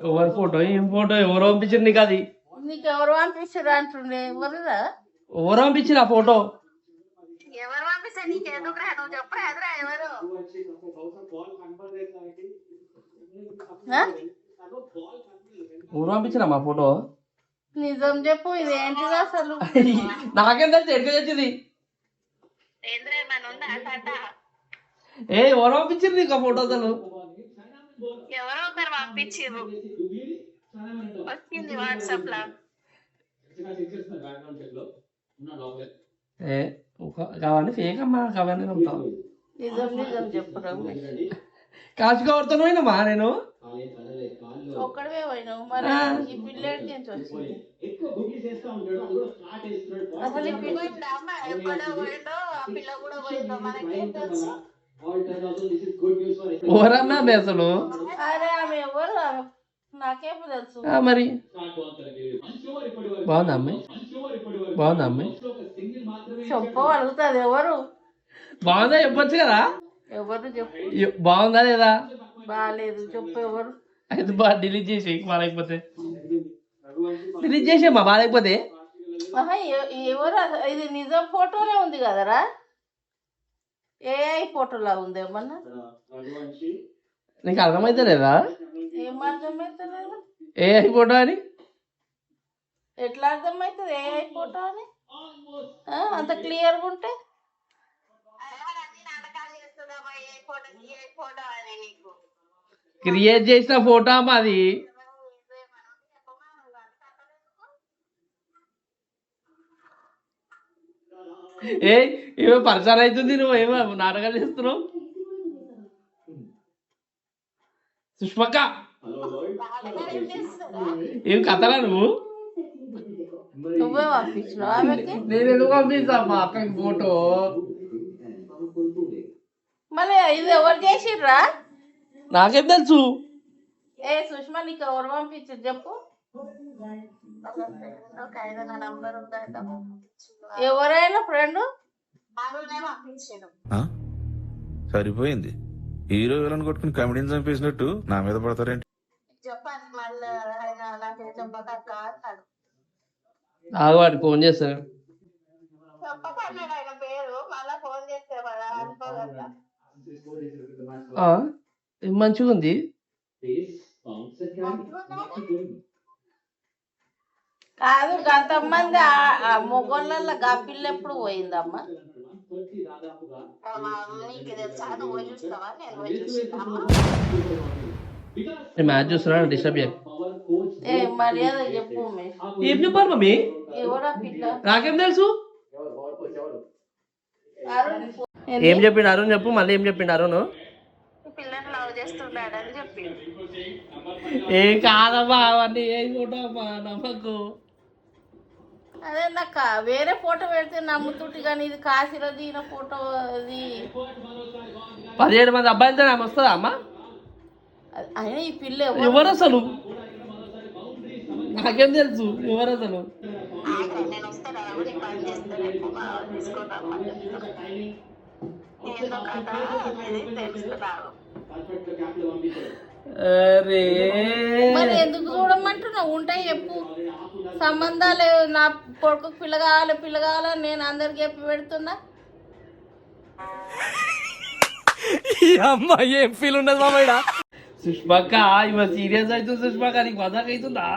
ఎవరి ఫోటో ఏం ఫోటో ఎవరు పంపించారు నీకు అది? నీకు ఎవరు పంపించారు అంటుండే ఎవరురా? ఎవరు పంపించారు ఆ ఫోటో? ఎవరు పంపిస్తే నీకు ఎందుకు రా? నువ్వు చెప్పరా ఎవరు? ఎవరు పంపించారా మా ఫోటో? నిజం చెప్పు, ఇదేంటిది అసలు? నాకేం తెలుసు ఎక్కడ వచ్చింది? ఎవరు పంపించారు నీకు ఆ ఫోటో అసలు? ఎవరో ఒకరు పంపించారు, వచ్చింది వాట్సాప్ లో. కావాలి ఫేక్ అమ్మా, కావాలి నమ్ముతావు. నిజం నిజం చెప్పురా. కాశీగా పడుతున్నాయినమ్మా నేను ఒక్కడవే పోయినావు మరి. ఈ పిల్లడి నుంచి వచ్చింది అసలు. ఈ పిల్ల ఎక్కడో పోయిందో, ఆ పిల్ల కూడా పోయిందో మనకేం తెలుసు? ఎవరన్నా అసలు? అరే ఆమె ఎవరు? నాకేం తెలుసు మరి. బాగుందా అమ్మాయి? బాగుందా అమ్మాయి? చెప్పు, అడుగుతుంది ఎవరు? బాగుందా చెప్పొచ్చు కదా. ఎవరు చెప్పు. బాగుందా లేదా? బాగాలేదు, చెప్పు ఎవరు? అయితే డిలీట్ చేసి బాగాలేకపోతే డిలీట్ చేసేమ్మా బాగాలేకపోతే. ఎవరు? ఇది నిజం ఫోటోనే ఉంది కదరా? ఏఐ ఫోటోలా ఉంది ఏమన్నా? నీకు అర్థమైతే లేదా? ఏం అర్థమైతలేదు? ఏఐ ఫోటో అని ఎట్లా అర్థమవుతుంది ఏఐ ఫోటో అని? అంత క్లియర్గా ఉంటే క్రియేట్ చేసిన ఫోటో అమ్మా అది. ఏమో పరిచయం అవుతుంది, నువ్వు ఏమో నాటకాలు చేస్తున్నావు. సుష్మక్క ఏం కథలా నువ్వు? నువ్వే పంపించినావు ఆమెకి? నేను ఎందుకు పంపిస్తా మా అక్కకి ఫోటో? మళ్ళీ ఇది ఎవరు చేసిర్రా? నాకేం తెలుసు. సుష్మా నీకు ఎవరు పంపించారు చెప్పు? ఎవరైనా ఫ్రెండ్ సరిపోయింది. హీరో విలన్ కొట్టుకుని కమెడీని చంపేసినట్టు నా మీద పడతారేంటి? చెప్పండి మళ్ళీ ఆగవాడు ఫోన్ చేస్తాను. చెప్పకండి ఆయన పేరు, మళ్ళా ఫోన్ చేస్తే అనుకోగలరా? మంచిగా ఉంది. కాదు, గంతమంది మొగోళ్ళ గా పిల్ల ఎప్పుడు పోయిందమ్మా? మ్యాచ్ చూస్తున్నా డిస్టర్బ్ చేయ. మర్యాద చెప్పు. ఏం చెప్పారు మమ్మీ? ఎవరా పిల్ల? నాకేం తెలుసు. ఏం చెప్పిండు అరుణ్? చెప్పు మళ్ళీ. ఏం చెప్పిండు అరుణ్? పిల్లని లవ్ చేస్తున్నాడని చెప్పిండు. ఏం కాదమ్మా అవన్నీ ఏ ఫోటో అమ్మా, నమ్మకు. అదే నాకు వేరే ఫోటో పెడితే నమ్ముతుంటే, కానీ ఇది కాశీలో దిగిన ఫోటో. అది 17 మంది అబ్బాయిలతో ఆమె వస్తుందా అమ్మా? అయినా ఈ పిల్ల ఎవరు అసలు? నాకేం తెలుసు ఎవరు అసలు? అరే మరి ఎందుకు చూడమంటున్నావు? ఉంటాయి చెప్పు. సంబంధాలు నా కొడుకు పిల్ల కావాలి నేను అందరికి చెప్పి పెడుతున్నా. అమ్మాయి ఏం ఫీల్ ఉండదు మామయ్య. సుష్మక్క ఇవ సీరియస్ అవుతుంది. సుష్మక్క నీకు మజాక్ అవుతుందా?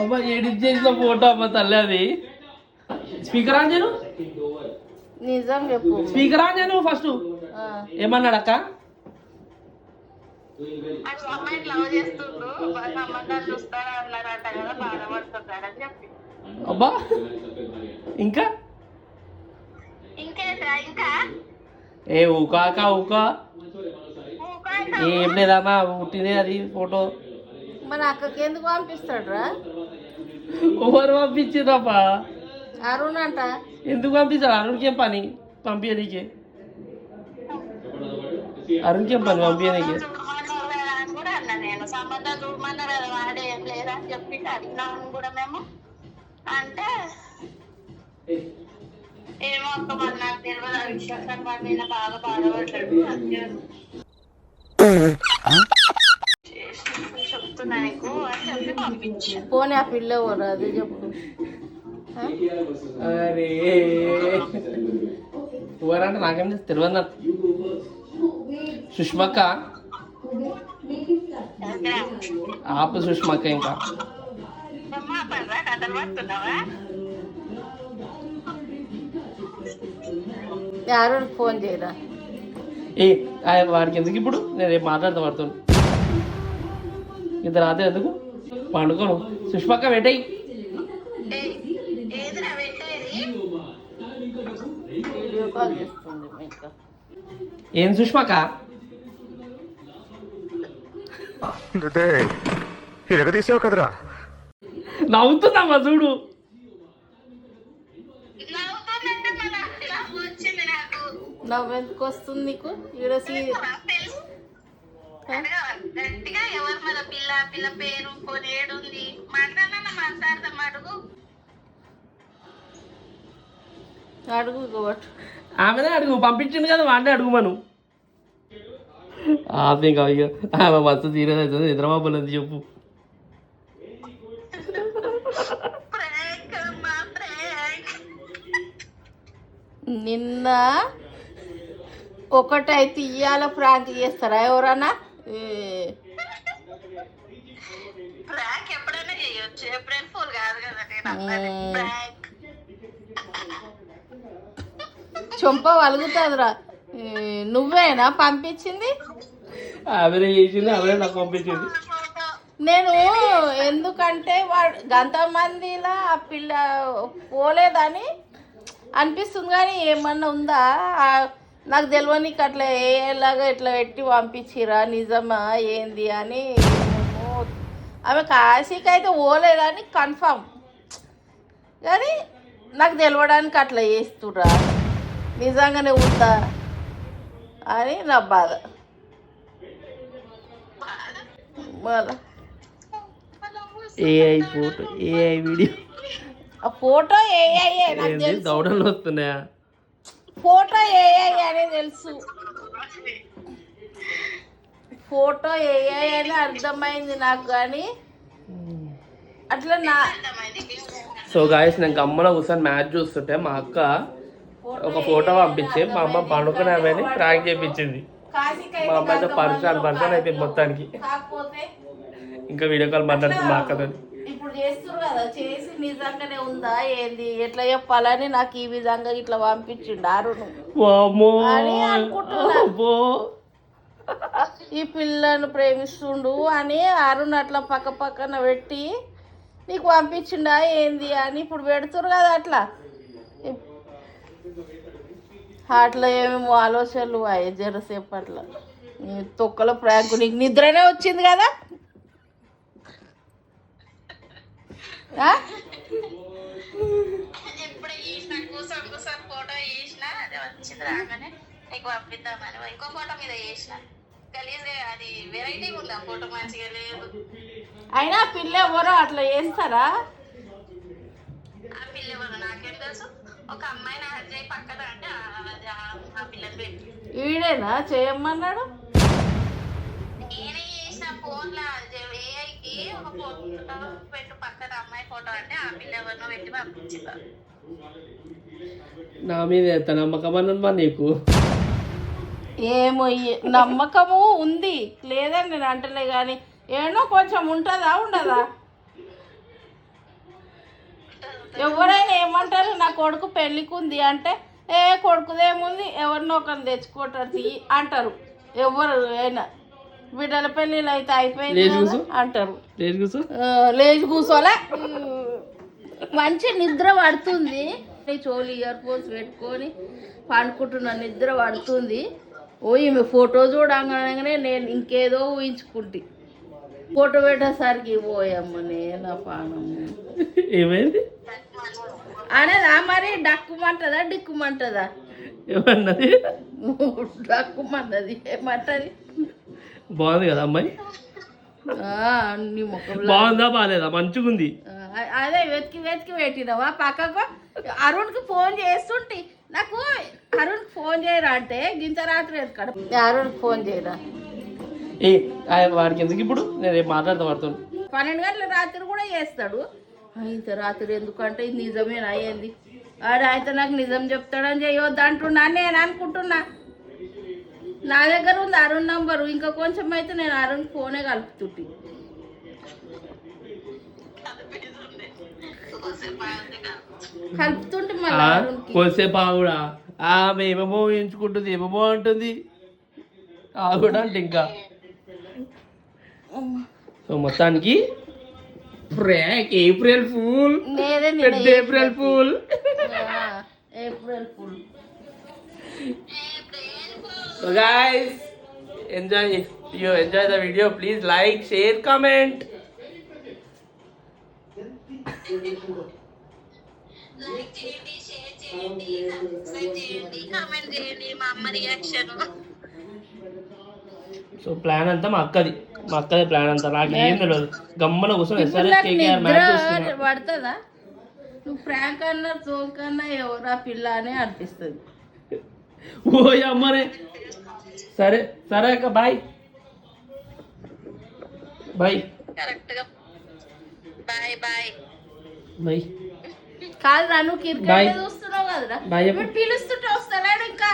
అమ్మ ఎడిట్ చేసిన ఫోటో అమ్మ తల్లి అది. స్పీకర్ ఆన్ చేయను. నిజం చెప్పు. స్పీకర్ ఆన్ చేయను ఫస్ట్. ఏమన్నాడు అక్క? అబ్బా ఇంకా ఏ ఊకాక ఊకా ఏం లేదమ్మా, పుట్టిందే అది ఫోటో. మన అక్కకి ఎందుకు పంపిస్తాడు రా? ఎవరు పంపించిందమ్మా? అరుణ్ అంట. ఎందుకు పంపిస్తాడు? అరుణ్కి ఏం పని పంపించనీకి? అరుణ్కి ఏం పని పంపించనీకి? నేను సంబంధం చూడమన్నారు కదా, వాడే ఏం లేదని చెప్పి అడిగినాము కూడా మేము. అంటే ఏమో అక్క మరి నాకు తెలియదు ఆ విషయం కానీ వాడు నిన్న బాగా బాధపడ్డాడు అందుకే చెప్తున్నా నీకు అని చెప్పి పంపించు పోనీ ఆ పిల్ల ఎవరు అదే చెప్పు అరే ఎవరంటే నాకేం తెలియదు నాకు. సుష్మక్క ఆపు సుష్మక్క ఇంకా కథలు పడుతున్నావా ఫోన్ చేయరా ఏ వాడికి ఎందుకు ఇప్పుడు నేను రేపు మాట్లాడతా పడుతుంది ఇంత రాత్రి ఎందుకు పండుకోను. సుష్మక్క వెంటయ్యి వీడియో కాల్ చేస్తుంది ఇంకా ఏం సుష్మక్క తీసావు కదరా నవ్వుతున్నామా చూడు. నవ్వెందుకు వస్తుంది నీకు ఈడ గట్టిగా ఎవరు మన పిల్ల పిల్ల పేరు కొనేడుంది మాట్లాడదాం అడుగు ఆమెనే అడుగు పంపించింది కదా వాడినే అడుగు మనం. ఆమె ఇంకా ఇక ఆమె మస్తు సీరియస్ అవుతుంది నిద్రబాబులు అని చెప్పు. నిన్న ఒకటైతే ఇయ్యాల ప్రాంక్ చేస్తారా ఎవరన్నా? ఎప్పుడైనా చేయొచ్చు, ఏప్రిల్ ఫుల్ కాదు కదా. చొంప వలుగుతుందిరా. నువ్వేనా పంపించింది? ఆమెనే చేసింది, ఆమెనే నాకు పంపించింది. నేను ఎందుకంటే వాడు గంతమందిలా ఆ పిల్ల పోలేదని అనిపిస్తుంది కానీ ఏమన్నా ఉందా నాకు తెలియనికి అట్లా ఏలాగా ఇట్లా పెట్టి పంపించిరా నిజమా ఏంది అని. ఆమె కాశీకి అయితే పోలేదని కన్ఫామ్ కానీ నాకు తెలియడానికి అట్లా చేస్తురా నిజంగానే ఉందా అని నా బాధ. మళ్ళా ఏఐ ఫోటో ఏఐ వీడియో ఆ ఫోటో ఏఐ నాకు తెలుసు. దౌడలు వస్తున్నాయా? ఫోటో ఏఐ అని తెలుసు, ఫోటో ఏఐ అని అర్థమైంది నాకు కానీ అట్లా నా. సో గాయస్ నేను గమ్మన కూర్చొని మ్యాచ్ చూస్తుంటే మా అక్క ఒక ఫోటో పంపించి మా అమ్మ పండుకునే ఆమెని ప్రాంక్ చేయించింది. మా అమ్మ అయితే పర్సన్ అయిపోయింది మొత్తానికి. ఇంకా వీడియో కాల్ మాట్లాడుతుంది మా అక్కతో. ఇప్పుడు చేస్తారు కదా, చేసి నిజంగానే ఉందా ఏంది ఎట్లా చెప్పాలని నాకు ఈ విధంగా ఇట్లా పంపించిండు అరుణ్ అని అనుకుంటున్నా. ఈ పిల్లను ప్రేమిస్తుండు అని అరుణ్ అట్లా పక్క పక్కన పెట్టి నీకు పంపించిండా ఏంది అని ఇప్పుడు పెడుతురు కదా. అట్లా అట్లా ఏమేమో ఆలోచనలు అయ్యే జరసేపు అట్లా తొక్కల ప్రాంకు. నీకు నిద్రనే వచ్చింది కదా. ఫోటో చేసిన అది వచ్చింది రాగానే నీకు పంపిద్దామని ఇంకో ఫోటో మీద చేసిన అది వెరైటీగా ఉంది. ఆ ఫోటో మంచిగా లేదు. అయినా పిల్ల ఎవరో అట్లా చేస్తారా? ఆ పిల్ల ఎవరో నాకేం తెలుసు. ఒక అమ్మాయిని అజయ్ పక్కన అంటే ఆ పిల్లని పెట్టి ఈడేనా చేయమన్నాడు. నేనే చేసిన ఫోన్లో ఏఐకి ఒక ఫోటో పెట్టు పక్కన అమ్మాయి ఫోటో అంటే ఆ పిల్ల ఎవరినో పెట్టి పంపించిందా. నా మీద ఎంత నమ్మకం అన్నమా నీకు? ఏమో నమ్మకము ఉంది లేదని నేను అంటలే కానీ ఏమో కొంచెం ఉంటుందా ఉండదా? ఎవరైనా ఏమంటారు నా కొడుకు పెళ్ళికి ఉంది అంటే ఏ కొడుకుదేముంది ఎవరినో ఒకరిని తెచ్చుకుంటారు అంటారు. ఎవరు అయినా బిడ్డల పెళ్ళిళ్ళు అయితే అయిపోయింది అంటారు. లేచి కూర్చోలే మంచి నిద్ర పడుతుంది. చోలు ఇయర్ ఫోన్స్ పెట్టుకొని పండుకుంటున్నా, నిద్ర పడుతుంది. ఓ ఈమె ఫోటో చూడంగానే నేను ఇంకేదో ఊహించుకుంటే ఫోటో పెట్టేసరికి పోయమ్మనే నా పానం ఏమైంది అనేదా. మరి డక్కుమంటదా డిక్కుమంటదా? ఏమన్నది? డక్కుమన్నది ఏమంటది? బాగుంది కదా అమ్మాయి? నీ ముఖం బాగుందా బాగాలేదా? మంచిగా ఉంది. అదే వెతికి వెతికి పెట్టినావా పక్కకు? అరుణ్కి ఫోన్ చేస్తుంటే నాకు అరుణ్కి ఫోన్ చేయరా అంటే గింత రాత్రి ఎక్కడ అరుణ్కి ఫోన్ చేయరా ఏ వాడికి ఎందుకు ఇప్పుడు నేను రేపు మాట్లాడతా పడుతుంది 12 గంటల రాత్రి కూడా చేస్తాడు. ఇంత రాత్రి ఎందుకంటే ఇది నిజమేనా అయ్యింది ఆడు అయితే నాకు నిజం చెప్తాడని చేయొద్దు అంటున్నా నేను అనుకుంటున్నా. నా దగ్గర ఉంది అరుణ్ నంబరు, ఇంకా కొంచెం అయితే నేను అరుణ్ ఫోనే కలుపుతుంటి. కలుపుతుంటే మళ్ళీ అరుణ్కి కొద్దిసేపు ఆవిడ ఆమె ఏమేమో ఎంచుకుంటుంది ఏమేమో అంటుంది ఆవిడ అంటే ఇంకా సో మొత్తానికి ఏప్రిల్ ఫూల్ నేనే పెద్ద April fool April full. So guys, enjoy. If you enjoy the video, please like, share, comment. Like చేయండి, షేర్ చేయండి, సబ్స్క్రైబ్ చేయండి, కామెంట్ చేయండి. మా అమ్మ రియాక్షన్ సో ప్లాన్ అంతా మా అక్కది ప్లాన్ అంతా నాకు ఏం తెలియదు. గమ్మన కూర్చొని ఎస్ఆర్ఎస్ కేకేఆర్ మ్యాచ్ చూస్తున్నా. పడుతుందా? నువ్వు ఫ్రాంక్ అన్నా జోక్ అన్నా ఎవరా పిల్ల అని అనిపిస్తుంది. ఓ అమ్మనే సరే సరే అక్క బాయ్ బాయ్ కరెక్ట్గా బాయ్ బాయ్ బాయ్ కాదు నన్ను Bye. క్రికెట్ చూస్తున్నావు కదరా, Bye. ఇప్పుడు పిలుస్తుంటే వస్తాడు ఇంకా